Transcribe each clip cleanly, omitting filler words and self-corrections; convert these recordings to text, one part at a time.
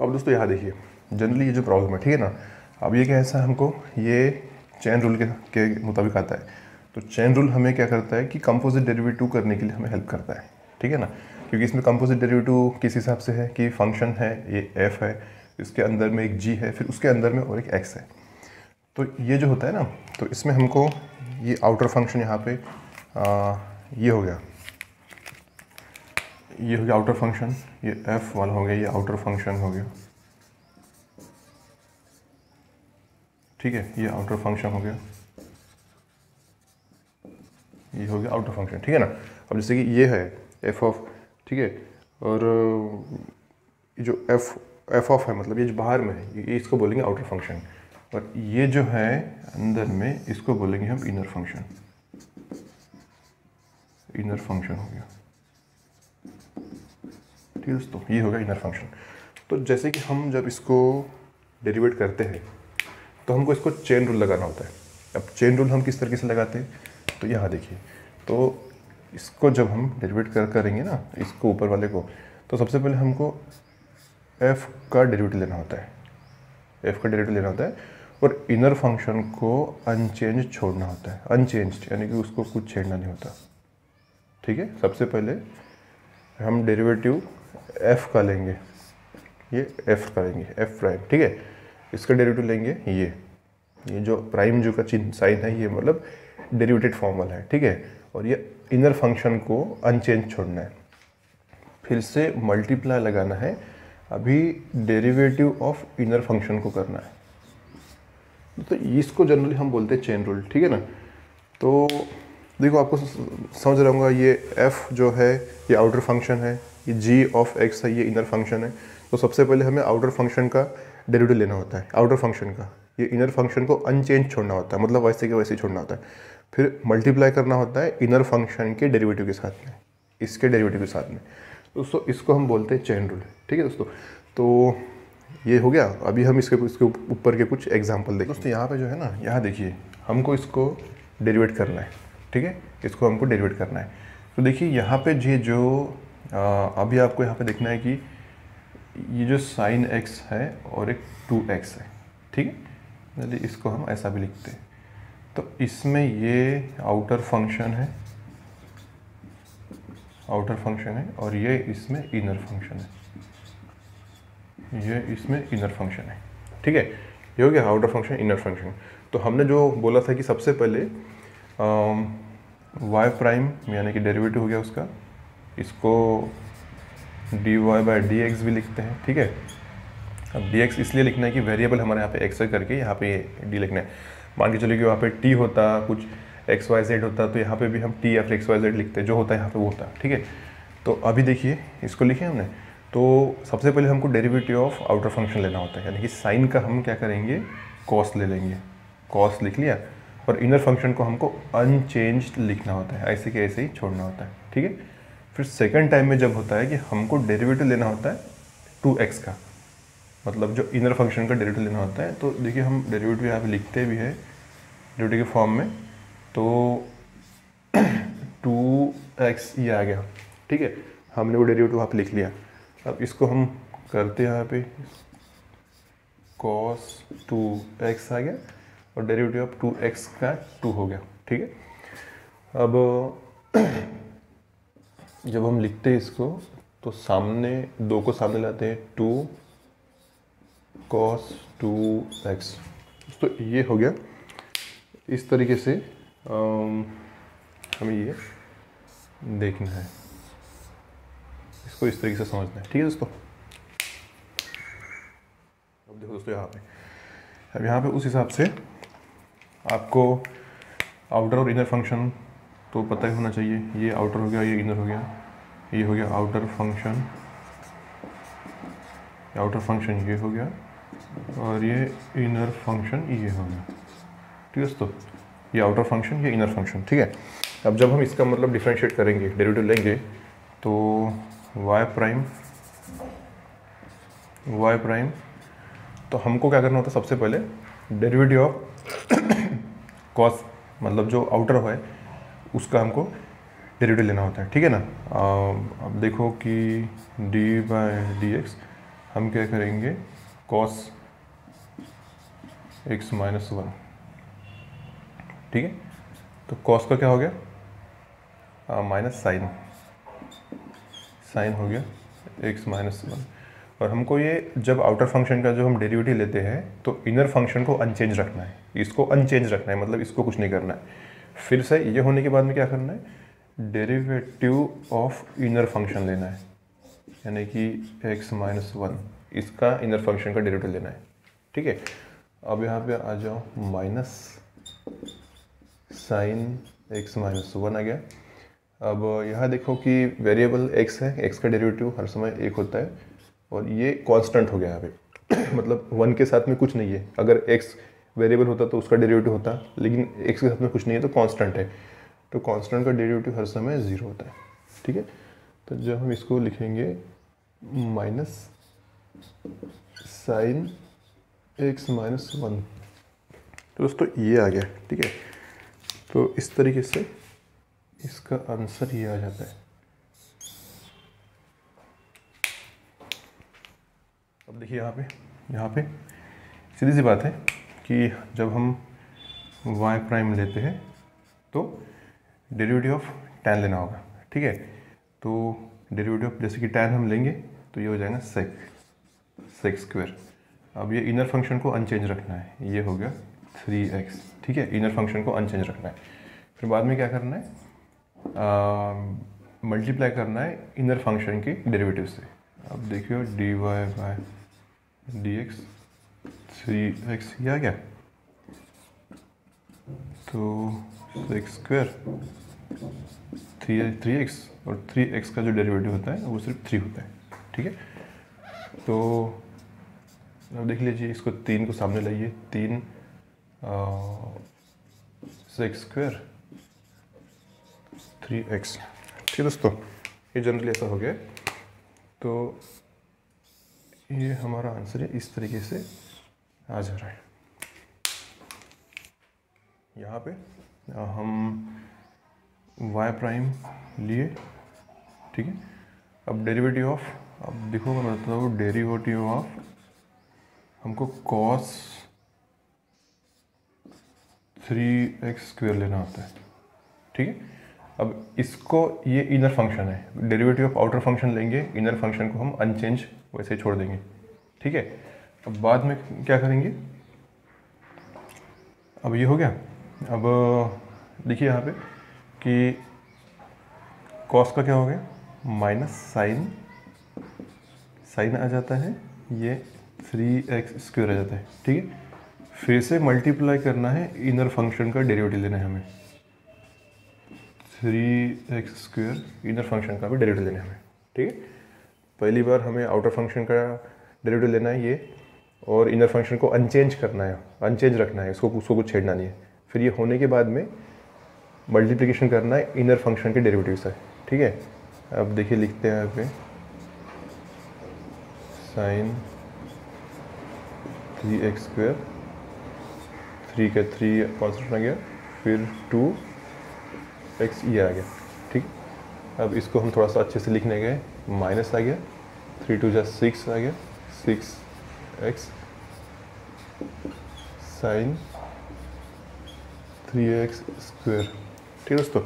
अब दोस्तों यहाँ देखिए, जनरली ये जो प्रॉब्लम है, ठीक है ना, अब ये कैसा हमको ये चेन रूल के मुताबिक आता है। तो चेन रूल हमें क्या करता है कि कंपोजिट डेरिवेटिव करने के लिए हमें हेल्प करता है, ठीक है ना, क्योंकि इसमें कंपोजिट डेरिवेटिव किस हिसाब से है कि फंक्शन है, ये एफ है, इसके अंदर में एक जी है, फिर उसके अंदर में और एक एक्स है। तो ये जो होता है ना, तो इसमें हमको ये आउटर फंक्शन यहाँ पे ये हो गया, ये हो गया आउटर फंक्शन, ये एफ वाला हो गया, ये आउटर फंक्शन हो गया, ठीक है, ये आउटर फंक्शन हो गया, ये हो गया आउटर फंक्शन, ठीक है ना। अब जैसे कि ये है एफ ऑफ, ठीक है, और जो एफ ऑफ है, मतलब ये जो बाहर में है, ये इसको बोलेंगे आउटर फंक्शन, और ये जो है अंदर में, इसको बोलेंगे हम इनर फंक्शन। इनर फंक्शन हो गया, ठीक है दोस्तों, ये हो गया इनर फंक्शन। तो जैसे कि हम जब इसको डेरिवेट करते हैं तो हमको इसको चेन रूल लगाना होता है। अब चेन रूल हम किस तरीके से लगाते हैं, तो यहाँ देखिए, तो इसको जब हम डेरिवेट करेंगे ना, इसको ऊपर वाले को, तो सबसे पहले हमको f का डेरिवेटिव लेना होता है, f का डेरिवेटिव लेना होता है, और इनर फंक्शन को अनचेंज छोड़ना होता है। अनचेंज यानी कि उसको कुछ छेड़ना नहीं होता, ठीक है। सबसे पहले हम डेरिवेटिव f का लेंगे, ये f करेंगे, f प्राइम, ठीक है, इसका डेरिवेटिव लेंगे, ये जो प्राइम जो का चिन्ह साइन है, ये मतलब डेरिवेटेड फॉर्म वाला है, ठीक है, और ये इनर फंक्शन को अनचेंज छोड़ना है, फिर से मल्टीप्लाई लगाना है, अभी डेरिवेटिव ऑफ इनर फंक्शन को करना है। तो इसको जनरली हम बोलते हैं चेन रूल, ठीक है ना। तो देखो, आपको समझ रहा होगा, ये f जो है ये आउटर फंक्शन है, ये g ऑफ x है, ये इनर फंक्शन है। तो सबसे पहले हमें आउटर फंक्शन का डेरिवेटिव लेना होता है, आउटर फंक्शन का, ये इनर फंक्शन को अनचेंज छोड़ना होता है, मतलब वैसे के वैसे ही छोड़ना होता है, फिर मल्टीप्लाई करना होता है इनर फंक्शन के डेरिवेटिव के साथ में, इसके डेरिवेटिव के साथ में। दोस्तों इसको हम बोलते हैं चेन रूल, ठीक है दोस्तों। तो ये हो गया। अभी हम इसके ऊपर के कुछ एग्जाम्पल देखें। दोस्तों यहाँ पे जो है ना, यहाँ देखिए, हमको इसको डेरिवेट करना है, ठीक है, इसको हमको डेरिवेट करना है। तो देखिए यहाँ पे ये जो अभी आपको यहाँ पे देखना है कि ये जो साइन x है और एक 2x है, ठीक है, चलिए इसको हम ऐसा भी लिखते हैं। तो इसमें ये आउटर फंक्शन है, आउटर फंक्शन है, और ये इसमें इनर फंक्शन है, ये इसमें इनर फंक्शन है, ठीक है। ये हो गया आउटर फंक्शन, इनर फंक्शन। तो हमने जो बोला था कि सबसे पहले y प्राइम यानी कि डेरिवेटिव हो गया उसका, इसको dy/dx भी लिखते हैं, ठीक है। अब dx इसलिए लिखना है कि वेरिएबल हमारे यहाँ पे x है करके यहाँ पे d लिखना है। मान के चलिए कि वहाँ पे t होता, कुछ xyz होता, तो यहाँ पे भी हम t या फिर xyz लिखते हैं, जो होता है यहाँ पे वो होता, ठीक है। तो अभी देखिए, इसको लिखे हमने। तो सबसे पहले हमको डेरिवेटिव ऑफ आउटर फंक्शन लेना होता है, यानी कि साइन का हम क्या करेंगे, कॉस ले लेंगे, कॉस लिख लिया, और इनर फंक्शन को हमको अनचेंज्ड लिखना होता है, ऐसे के ऐसे ही छोड़ना होता है, ठीक है। फिर सेकंड टाइम में जब होता है कि हमको डेरिवेटिव लेना होता है 2x का, मतलब जो इनर फंक्शन का डेरिवेटिव लेना होता है। तो देखिए, हम डेरिवेटिव यहाँ पे लिखते भी है डेरिवेटिव के फॉर्म में, तो 2x ये आ गया, ठीक है, हमने वो डेरिवेटिव वहाँ पे लिख लिया। अब इसको हम करते हैं यहाँ पे, cos 2x आ गया, और डेरिवेटिव ऑफ 2x का 2 हो गया, ठीक है। अब जब हम लिखते हैं इसको, तो सामने 2 को सामने लाते हैं, 2 cos 2x, तो ये हो गया। इस तरीके से हमें ये देखना है, इसको इस तरीके से समझना है, ठीक है दोस्तों। अब देखो दोस्तों, यहाँ पे उस हिसाब से आपको आउटर और इनर फंक्शन तो पता ही होना चाहिए। ये आउटर हो गया, ये इनर हो गया, ये हो गया आउटर फंक्शन, आउटर फंक्शन ये हो गया, और ये इनर फंक्शन ये हो गया, ठीक है दोस्तों। ये आउटर फंक्शन, ये इनर फंक्शन, ठीक है। अब जब हम इसका मतलब डिफरेंशिएट करेंगे, डेरिवेटिव लेंगे, तो y प्राइम, तो हमको क्या करना होता है, सबसे पहले डेरिवेटिव ऑफ कॉस, मतलब जो आउटर है उसका हमको डेरिवेटिव लेना होता है, ठीक है ना। अब देखो कि d/dx हम क्या करेंगे, कॉस x माइनस 1, ठीक है। तो कॉस का क्या हो गया, माइनस साइन हो गया x माइनस 1। और हमको ये जब आउटर फंक्शन का जो हम डेरिवेटिव लेते हैं तो इनर फंक्शन को अनचेंज रखना है, इसको अनचेंज रखना है, मतलब इसको कुछ नहीं करना है। फिर से ये होने के बाद में क्या करना है, डेरिवेटिव ऑफ इनर फंक्शन लेना है, यानी कि x माइनस 1, इसका इनर फंक्शन का डेरिवेटिव लेना है, ठीक है। अब यहाँ पे आ जाओ, माइनस साइन x माइनस 1 आ गया। अब यहाँ देखो कि वेरिएबल x है, x का डेरिवेटिव हर समय 1 होता है, और ये कांस्टेंट हो गया यहाँ पे मतलब 1 के साथ में कुछ नहीं है। अगर x वेरिएबल होता तो उसका डेरिवेटिव होता, लेकिन x के साथ में कुछ नहीं है तो कांस्टेंट है, तो कांस्टेंट का डेरिवेटिव हर समय 0 होता है, ठीक है। तो जब हम इसको लिखेंगे माइनस साइन x माइनस 1, तो दोस्तों ये आ गया, ठीक है। तो इस तरीके से इसका आंसर ये आ जाता है। अब देखिए यहाँ पे सीधी सी बात है कि जब हम y प्राइम लेते हैं तो डेरिवेटिव ऑफ tan लेना होगा, ठीक है। तो डेरिवेटिव ऑफ, जैसे कि tan हम लेंगे तो ये हो जाएगा sec स्क्वायर। अब ये इनर फंक्शन को अनचेंज रखना है, ये हो गया 3x, ठीक है। इनर फंक्शन को अनचेंज रखना है। फिर बाद में क्या करना है, मल्टीप्लाई करना है इनर फंक्शन के डेरिवेटिव से। अब देखियो dy बाय dx 3x, ये आ गया। तो sec स्क्वायर 3x, और 3x का जो डेरिवेटिव होता है वो सिर्फ 3 होता है, ठीक है। तो अब देख लीजिए, इसको 3 को सामने लाइए, 3 sec स्क्वायर 3x, ठीक है दोस्तों। ये जनरली ऐसा हो गया। तो ये हमारा आंसर है, इस तरीके से आ जा रहा है। यहाँ पे हम y प्राइम लिए, ठीक है। अब डेरिवेटिव ऑफ, अब देखो मैं बताता हूँ, डेरिवेटिव ऑफ हमको cos 3x स्क्वायर लेना होता है, ठीक है। अब इसको, ये इनर फंक्शन है, डेरिवेटिव ऑफ आउटर फंक्शन लेंगे, इनर फंक्शन को हम अनचेंज वैसे छोड़ देंगे, ठीक है। अब बाद में क्या करेंगे, अब ये हो गया। अब देखिए यहाँ पे कि cos का क्या हो गया, माइनस साइन आ जाता है, ये 3x स्क्वायर आ जाता है, ठीक है। फिर से मल्टीप्लाई करना है, इनर फंक्शन का डेरिवेटिव लेना है हमें, 3x स्क्वायर इनर फंक्शन का भी डेरिवेटिव लेना है हमें, ठीक है। पहली बार हमें आउटर फंक्शन का डेरिवेटिव लेना है ये, और इनर फंक्शन को अनचेंज करना है, अनचेंज रखना है, उसको कुछ छेड़ना नहीं है। फिर ये होने के बाद में मल्टीप्लिकेशन करना है इनर फंक्शन के डेरिवेटिव से, ठीक है। अब देखिए लिखते हैं यहाँ पे साइन 3x स्क्वायर, 3 का 3 कॉन्स्टेंट आ गया, फिर 2x ये आ गया, ठीक। अब इसको हम थोड़ा सा अच्छे से लिखने गए, माइनस आ गया, 3 2 जा 6 आ गया, 6x साइन 3x स्क्वायर, ठीक है दोस्तों।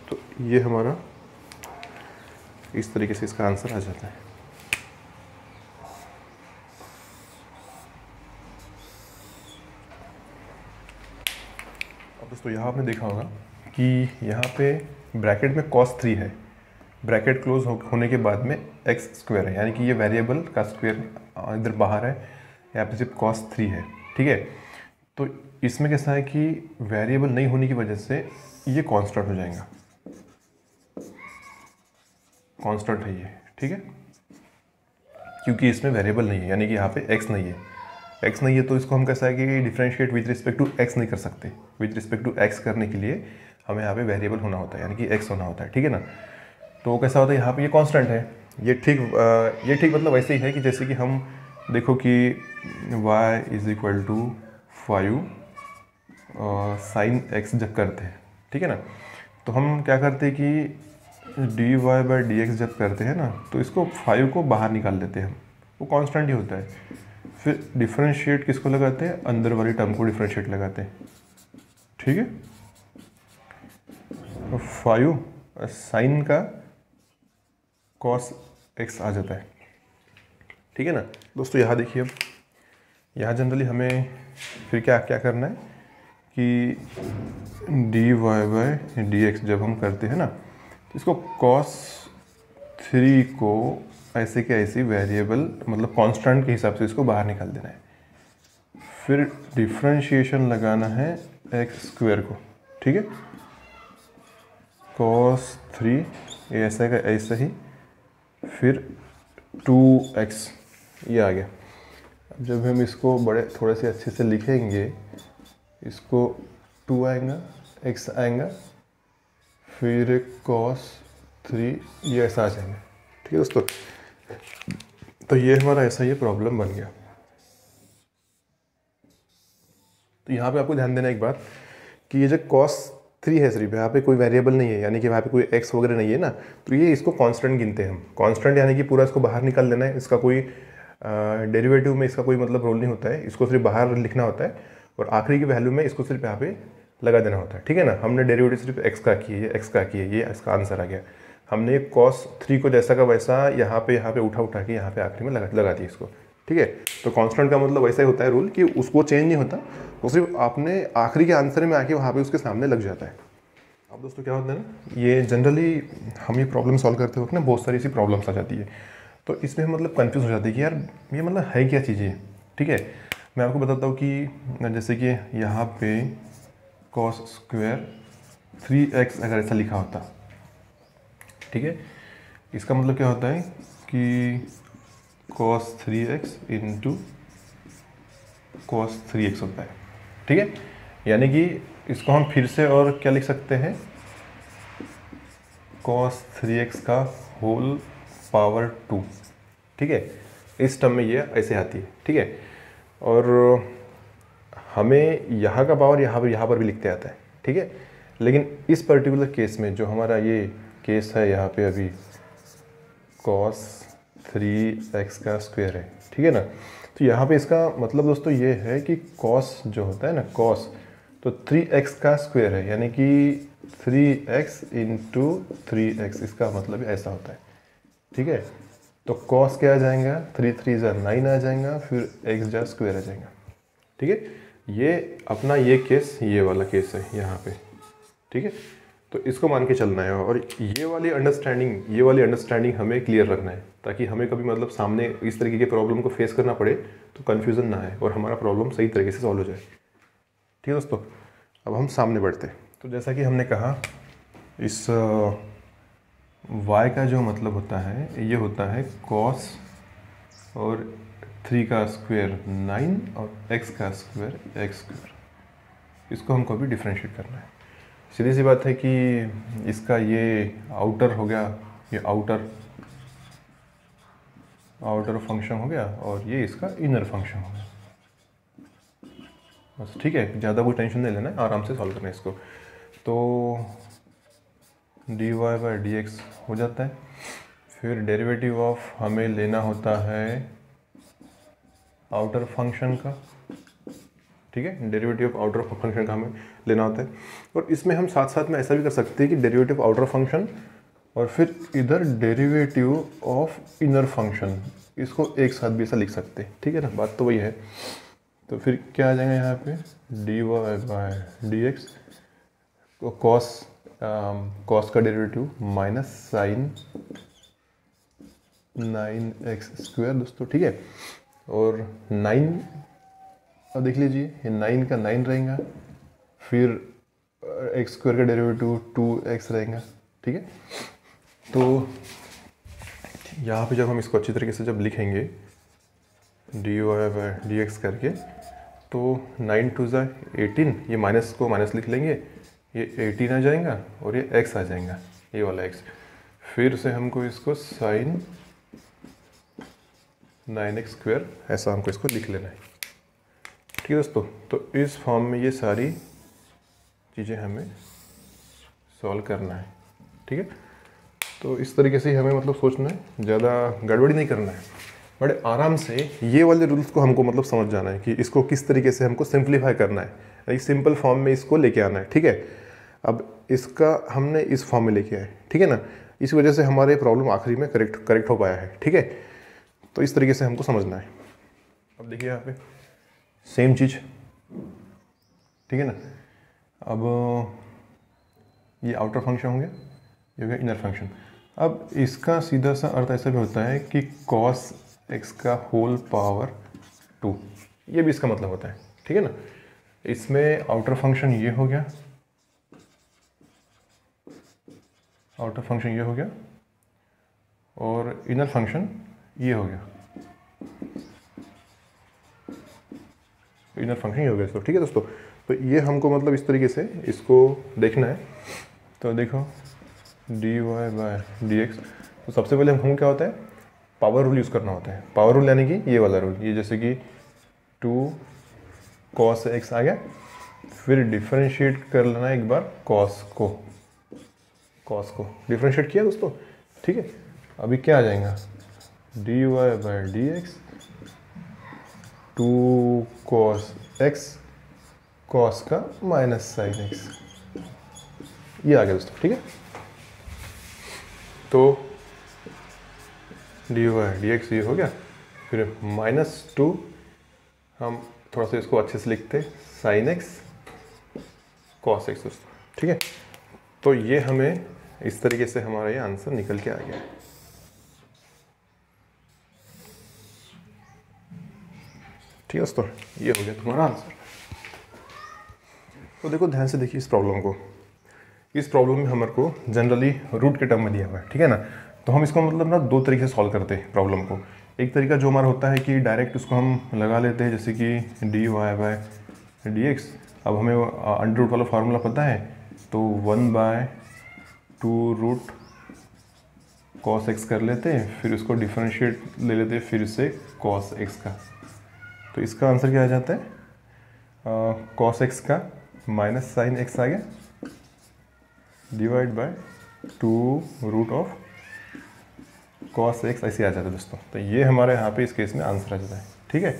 तो ये हमारा इस तरीके से इसका आंसर आ जाता है। अब दोस्तों यहाँ आपने देखा होगा कि यहाँ पे ब्रैकेट में cos 3 है, ब्रैकेट क्लोज होने के बाद में x स्क्वायर है, यानी कि ये वेरिएबल का स्क्वायर इधर बाहर है, यहाँ पे सिर्फ cos 3 है, ठीक है। तो इसमें कैसा है कि वेरिएबल नहीं होने की वजह से ये कांस्टेंट हो जाएगा, कांस्टेंट है ये, ठीक है, क्योंकि इसमें वेरिएबल नहीं है, यानी कि यहाँ पे x नहीं है, x नहीं है तो इसको हम कैसा है कि differentiate with respect to x नहीं कर सकते। विद रिस्पेक्ट टू x करने के लिए हमें यहाँ पे वेरिएबल होना होता है, यानी कि x होना होता है, ठीक है ना। तो कैसा होता है, यहाँ पे ये कांस्टेंट है, ये ठीक मतलब वैसे ही है कि जैसे कि हम देखो कि y is equal to 5 sine x जब करते हैं, ठीक है ना। तो हम क्या करते हैं कि dy बाई dx जब करते हैं ना, तो इसको 5 को बाहर निकाल देते हैं हम, वो कांस्टेंट ही होता है। फिर डिफरेंशिएट किसको लगाते हैं, अंदर वाली टर्म को डिफरेंशिएट लगाते हैं, ठीक है। 5 साइन का कॉस एक्स आ जाता है, ठीक है ना दोस्तों। यहाँ देखिए, अब यहाँ जनरली हमें फिर क्या क्या करना है कि D Y by D X जब हम करते हैं ना, तो इसको cos 3 को ऐसे के ऐसी वेरिएबल मतलब कांस्टेंट के हिसाब से इसको बाहर निकाल देना है। फिर डिफरेंशिएशन लगाना है एक्स स्क्वायर को, ठीक है। cos 3 ये ऐसा का ऐसा ही, फिर 2x ये आ गया। अब जब हम इसको बड़े थोड़े से अच्छे से लिखेंगे, इसको 2 आएगा, x आएगा, फिर cos 3 ये ऐसा आ जाएंगे, ठीक है दोस्तों। तो ये हमारा ऐसा ये प्रॉब्लम बन गया। तो यहाँ पे आपको ध्यान देना एक बात कि ये जो cos 3 है सिर्फ यहाँ पे कोई वेरिएबल नहीं है, यानी कि वहाँ पे कोई x वगैरह नहीं है ना, तो ये इसको कांस्टेंट गिनते हैं हम। कांस्टेंट यानी कि पूरा इसको बाहर निकाल देना है, इसका कोई डेरिवेटिव में इसका कोई मतलब रोल नहीं होता है, इसको सिर्फ बाहर लिखना होता है और आखिरी की वैल्यू में इसको सिर्फ यहाँ पे लगा देना होता है, ठीक है ना। हमने डेरिवेटिव सिर्फ x का की है, x का की है, ये इसका आंसर आ गया। हमने cos 3 को जैसा का वैसा यहाँ पे उठा के यहाँ पे आखिरी में लगा दिया इसको, ठीक है। तो कांस्टेंट का मतलब वैसा ही होता है रूल कि उसको चेंज नहीं होता, वो सिर्फ आपने आखिरी के आंसर में आके वहाँ पे उसके सामने लग जाता है। अब दोस्तों क्या होता है ना, ये जनरली हम ये प्रॉब्लम सॉल्व करते वक्त ना बहुत सारी ऐसी प्रॉब्लम्स आ जाती है, तो इसमें हम मतलब कंफ्यूज हो जाते हैं कि यार ये मतलब है क्या चीज़ें, ठीक है। मैं आपको बताता हूँ कि जैसे कि यहाँ पे cos स्क्वायर 3x अगर ऐसा लिखा होता, ठीक है, इसका मतलब क्या होता है कि cos 3x into cos 3x होता है, ठीक है। यानी कि इसको हम फिर से और क्या लिख सकते हैं, cos 3x का होल पावर 2, ठीक है। इस टर्म में ये ऐसे आती है, ठीक है। और हमें यहाँ का पावर यहाँ पर भी लिखते आता है, ठीक है। लेकिन इस पर्टिकुलर केस में जो हमारा ये केस है यहाँ पे अभी cos 3x का स्क्वायर है, ठीक है ना। तो यहाँ पे इसका मतलब दोस्तों ये है कि cos जो होता है ना, cos तो 3x का स्क्वायर है, यानी कि 3x इंटू 3x, इसका मतलब ऐसा होता है, ठीक है। तो cos क्या आ जाएगा, 3 3 जा 9 आ जाएगा, फिर x जा स्क्वायर आ जाएगा, ठीक है। ये अपना ये केस, ये वाला केस है यहाँ पे, ठीक है। तो इसको मान के चलना है और ये वाली अंडरस्टैंडिंग हमें क्लियर रखना है, ताकि हमें कभी मतलब सामने इस तरीके के प्रॉब्लम को फेस करना पड़े तो कन्फ्यूज़न ना आए और हमारा प्रॉब्लम सही तरीके से सॉल्व हो जाए, ठीक है दोस्तों। अब हम सामने बढ़ते हैं। तो जैसा कि हमने कहा, इस y का जो मतलब होता है, ये होता है cos और 3 का स्क्वायर 9 और x का स्क्वायर x स्क्वायर, इसको हमको अभी डिफरेंशिएट करना है। सीधी सी बात है कि इसका ये आउटर हो गया, ये आउटर फंक्शन हो गया और ये इसका इनर फंक्शन हो गया, बस, ठीक है। ज़्यादा कोई टेंशन नहीं लेना है, आराम से सॉल्व करना है इसको। तो dy बाई डी एक्स हो जाता है, फिर डेरिवेटिव ऑफ हमें लेना होता है आउटर फंक्शन का, ठीक है। डेरिवेटिव ऑफ आउटर फंक्शन का हमें लेना होता है, और इसमें हम साथ साथ में ऐसा भी कर सकते हैं कि डेरिवेटिव आउटर फंक्शन और फिर इधर डेरिवेटिव ऑफ इनर फंक्शन, इसको एक साथ भी ऐसा लिख सकते हैं, ठीक है ना। बात तो वही है। तो फिर क्या आ जाएगा यहाँ पे, D Y by D X, cos का derivative minus sine 9x square दोस्तों, ठीक है। और 9, अब देख लीजिए ये 9 का 9 रहेगा, फिर x स्क्वायर का डेरिवेटिव 2x रहेगा, ठीक है। तो यहाँ पे जब हम इसको अच्छी तरीके से जब लिखेंगे D Y by D X करके, तो 9 2 जा 18, ये माइनस को माइनस लिख लेंगे, ये 18 आ जाएगा और ये x आ जाएगा, ये वाला x। फिर से हमको इसको साइन 9x स्क्वायर ऐसा हमको इसको लिख लेना है, ठीक है दोस्तों। तो इस फॉर्म में ये सारी चीज़ें हमें सॉल्व करना है, ठीक है। तो इस तरीके से हमें मतलब सोचना है, ज़्यादा गड़बड़ी नहीं करना है। बड़े आराम से ये वाले रूल्स को हमको मतलब समझ जाना है कि इसको किस तरीके से हमको सिंप्लीफाई करना है, एक सिंपल फॉर्म में इसको लेके आना है, ठीक है। अब इसका हमने इस फॉर्म में लेके आए, ठीक है ना, इस वजह से हमारे प्रॉब्लम आखिरी में करेक्ट हो पाया है, ठीक है। तो इस तरीके से हमको समझना है। अब देखिए यहाँ पे सेम चीज़, ठीक है ना। अब ये आउटर फंक्शन हो गया, ये हो गया इनर फंक्शन। अब इसका सीधा सा अर्थ ऐसा भी होता है कि cos x का होल पावर 2, ये भी इसका मतलब होता है, ठीक है ना। इसमें आउटर फंक्शन ये हो गया, आउटर फंक्शन ये हो गया और इनर फंक्शन ये हो गया, इनर फंक्शन ये हो गया इसको, ठीक है दोस्तों। तो ये हमको मतलब इस तरीके से इसको देखना है। तो देखो dy बाय dx, तो सबसे पहले हमको क्या होता है, पावर रूल यूज़ करना होता है। पावर रूल यानी कि ये वाला रूल, ये जैसे कि 2 cos x आ गया, फिर डिफरेंशिएट कर लेना एक बार cos को डिफरेंशिएट किया दोस्तों, ठीक है। अभी क्या आ जाएगा, dy by dx 2 cos x cos का माइनस साइन x, ये आ गया दोस्तों, ठीक है। तो dy dx ये हो गया, फिर -2 हम थोड़ा सा इसको अच्छे से लिखते साइन x cos x दोस्तों, ठीक है। तो ये हमें इस तरीके से हमारा ये आंसर निकल के आ गया, ठीक है दोस्तों। ये हो गया तुम्हारा आंसर। तो देखो ध्यान से देखिए इस प्रॉब्लम को। इस प्रॉब्लम में हमारे को जनरली रूट के टर्म में दिया हुआ है, ठीक है ना। तो हम इसको मतलब ना दो तरीके से सॉल्व करते हैं प्रॉब्लम को। एक तरीका जो हमारा होता है कि डायरेक्ट उसको हम लगा लेते हैं, जैसे कि dy बाय dx। अब हमें अंडर रूट वाला फार्मूला पता है, तो 1/2 रूट cos x कर लेते हैं, फिर उसको डिफरेंशिएट ले लेते हैं फिर से cos x का। तो इसका आंसर क्या आ जाता है, cos x का माइनस साइन x आ गया divide by 2 root of cos x, ऐसे आ जाता है दोस्तों। तो ये हमारे यहाँ पे इस केस में आंसर आ जाता है, ठीक है।